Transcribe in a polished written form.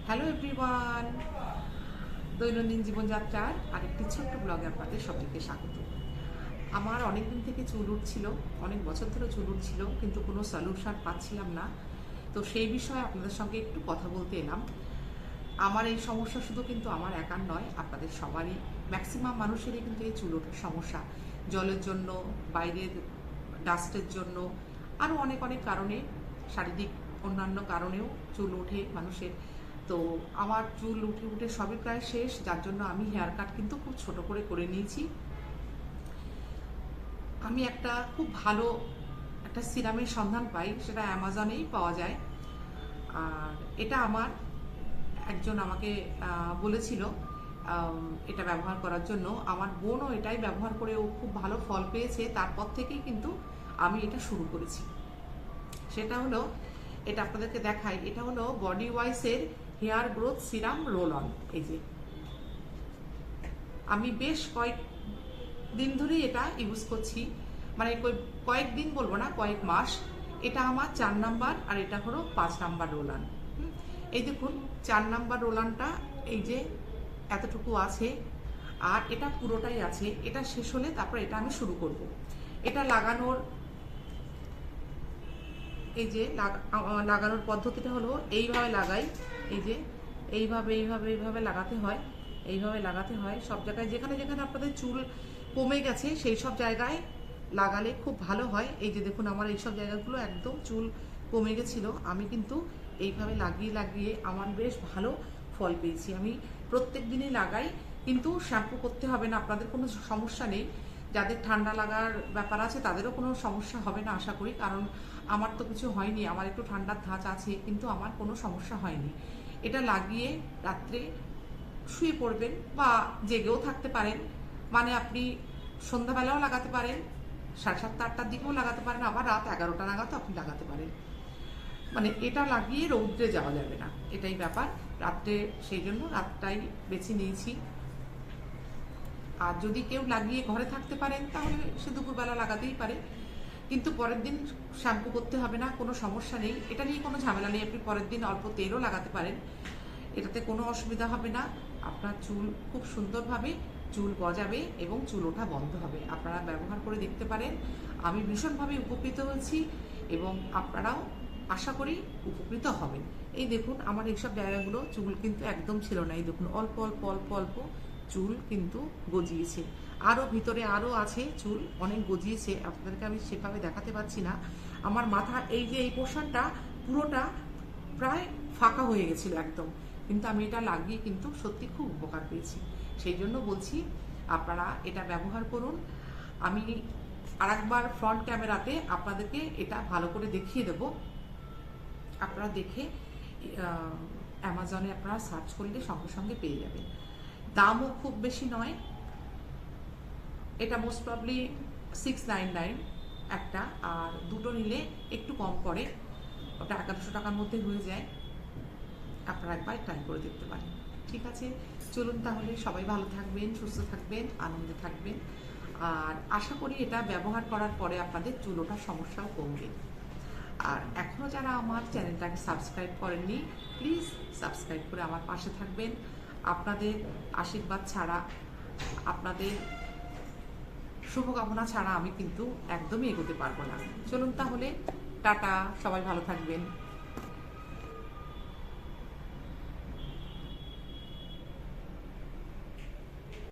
Hello everyone, দৈনন্দিন জীবনযাত্রার আরেকটি ছোট্ট ব্লগে আপনাদের সবাইকে স্বাগত। আমার অনেক দিন থেকে চুল উঠছিল, অনেক বছর ধরে চুল উঠছিল, কিন্তু কোনো সলিউশন পাচ্ছিলাম না। তো সেই বিষয়ে আপনাদের সঙ্গে একটু কথা বলতে এলাম। আমার এই সমস্যা শুধু কিন্তু আমার একার নয়, আপনাদের সবারই, ম্যাক্সিমাম মানুষেরই কিন্তু এই চুল ওঠার সমস্যা। জলের জন্য, বাইরের ডাস্টের জন্য, আরও অনেক অনেক কারণে, শারীরিক অন্যান্য কারণেও চুল ওঠে মানুষের। তো আমার চুল উঠে উঠে সবই প্রায় শেষ, যার জন্য আমি হেয়ার কাট কিন্তু খুব ছোট করে নিয়েছি। আমি একটা খুব ভালো একটা সিরামের সন্ধান পাই, সেটা অ্যামাজনেই পাওয়া যায়। আর এটা আমার একজন আমাকে বলেছিল এটা ব্যবহার করার জন্য। আমার বোনও এটাই ব্যবহার করে ও খুব ভালো ফল পেয়েছে, তারপর থেকেই কিন্তু আমি এটা শুরু করেছি। সেটা হলো, এটা আপনাদেরকে দেখাই, এটা হলো বডি ওয়াইসের hair growth serum roll on. এই যে আমি বেশ কয়েক দিন ধরেই এটা ইউজ করছি, মানে কয়েকদিন বলবো না, কয়েক মাস। এটা আমার 4 নাম্বার আর এটা হলো 5 নাম্বার রোল অন। এই দেখুন 4 নাম্বার রোল অনটা এই যে এতটুকু আছে, আর এটা পুরোটাই আছে। এটা শেষ হলে তারপর এটা আমি শুরু করব। এটা লাগানোর এই যে লাগানোর পদ্ধতিটা হলো এইভাবে লাগাই। এই যে এইভাবে লাগাতে হয়, এইভাবে লাগাতে হয় সব জায়গায়, যেখানে যেখানে আপনাদের চুল কমে গেছে সেই সব জায়গায় লাগালে খুব ভালো হয়। এই যে দেখুন আমার এইসব জায়গাগুলো একদম চুল কমে গেছিলো, আমি কিন্তু এইভাবে লাগিয়ে লাগিয়ে আমার বেশ ভালো ফল পেয়েছি। আমি প্রত্যেক দিনই লাগাই, কিন্তু শ্যাম্পু করতে হবে না, আপনাদের কোনো সমস্যা নেই। যাদের ঠান্ডা লাগার ব্যাপার আছে তাদেরও কোনো সমস্যা হবে না আশা করি, কারণ আমার তো কিছু হয়নি। আমার একটু ঠান্ডার ধাঁচ আছে, কিন্তু আমার কোনো সমস্যা হয়নি। এটা লাগিয়ে রাত্রে শুয়ে পড়বেন বা জেগেও থাকতে পারেন, মানে আপনি সন্ধ্যাবেলাও লাগাতে পারেন, 7:30-8টার দিকেও লাগাতে পারেন, আবার রাত 11টা নাগাদও আপনি লাগাতে পারেন। মানে এটা লাগিয়ে রৌদ্রে যাওয়া যাবে না, এটাই ব্যাপার। রাত্রে, সেই জন্য রাতটাই বেছে নিয়েছি। আর যদি কেউ লাগিয়ে ঘরে থাকতে পারেন তাহলে সে দুপুরবেলা লাগাতেই পারে, কিন্তু পরের দিন শ্যাম্পু করতে হবে না, কোনো সমস্যা নেই। এটা নিয়ে কোনো ঝামেলা নেই, আপনি পরের দিন অল্প তেলও লাগাতে পারেন, এটাতে কোনো অসুবিধা হবে না। আপনার চুল খুব সুন্দরভাবে চুল গজাবে এবং চুল ওঠা বন্ধ হবে। আপনারা ব্যবহার করে দেখতে পারেন। আমি ভীষণভাবে উপকৃত হয়েছি এবং আপনারাও আশা করি উপকৃত হবেন। এই দেখুন আমার এইসব জায়গাগুলো চুল কিন্তু একদম ছিল না, এই দেখুন অল্প অল্প অল্প অল্প চুল কিন্তু গজিয়েছে। আরও ভিতরে আরও আছে চুল, অনেক গজিয়েছে, আপনাদেরকে আমি সেভাবে দেখাতে পারছি না। আমার মাথা এই যে এই পোর্শনটা পুরোটা প্রায় ফাঁকা হয়ে গেছিল একদম, কিন্তু আমি এটা লাগিয়ে কিন্তু সত্যি খুব উপকার পেয়েছি। সেই জন্য বলছি আপনারা এটা ব্যবহার করুন। আমি আরেকবার ফ্রন্ট ক্যামেরাতে আপনাদেরকে এটা ভালো করে দেখিয়ে দেব, আপনারা দেখে অ্যামাজনে আপনারা সার্চ করলে সঙ্গে সঙ্গে পেয়ে যাবেন। দামও খুব বেশি নয়, এটা মোস্ট প্রবলি 699 একটা, আর দুটো নিলে একটু কম পড়ে, ওটা 1100 টাকার মধ্যে হয়ে যায়। আপনারা একবার ট্রাই করে দেখতে পারেন। ঠিক আছে, চলুন তাহলে, সবাই ভালো থাকবেন, সুস্থ থাকবেন, আনন্দে থাকবেন। আর আশা করি এটা ব্যবহার করার পরে আপনাদের চুল ওঠার সমস্যাও কমবে। আর এখনও যারা আমার চ্যানেলটাকে সাবস্ক্রাইব করেননি, প্লিজ সাবস্ক্রাইব করে আমার পাশে থাকবেন। আপনাদের আশীর্বাদ ছাড়া, আপনাদের শুভকামনা ছাড়া আমি কিন্তু একদমই এগোতে পারবো না। চলুন তাহলে, টাটা, সবাই ভালো থাকবেন।